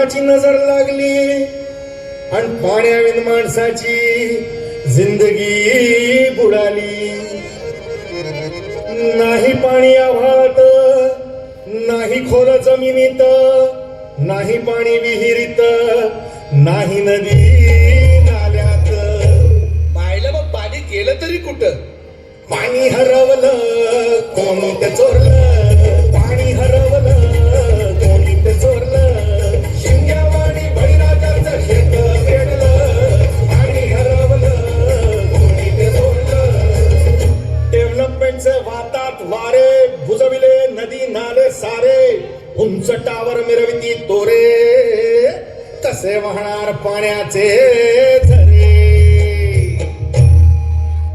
देवाची नजर लागली आणि पाण्याविन माणसाची जिंदगी बुडाली. नाही पाणी आभाळात, नाही खोल जमिनीत, नाही पाणी विहिरीत, नाही नदी नाल्यात. पाहिलं मग पाणी गेलं तरी कुठं? पाणी हरवलं कोणी ते चोरलं, पाणी हरवलं कोणी ते चोरलं. शिंग्यावाणी बळीराजाचं शेत पेरलं, पाणी हरवलं कोणी ते चोरलं. डेव्हलपमेंटचे वातात वारे बुजविले नदी नाले सारे, उंच टावर मिरविती तोरे, कसे वाहणार पाण्याचे झरे.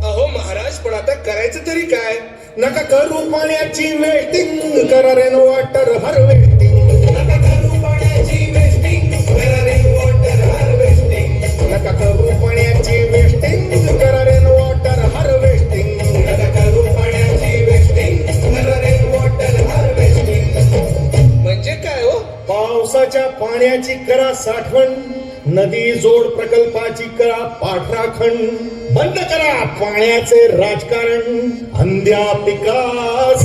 अहो महाराज, पण आता करायचं तरी काय? नका करू पाण्याची वेस्टिंग, करा रेन वॉटर हार्वेस्टिंग. नका करू पाण्याची वेस्टिंग, करा रेन वॉटर हार्वेस्टिंग. नका करू पाण्याची वेस्टिंग, करा रेन वॉटर हार्वेस्टिंग. नका करू पाण्याची वेस्टिंग, करा रेन वॉटर हार्वेस्टिंग. म्हणजे काय हो? पावसाच्या पाण्याची करा साठवण, नदी जोड प्रकल्पाची करा पाठराखण. बंद करा पाण्याचे राजकारण, अंध्या पिकास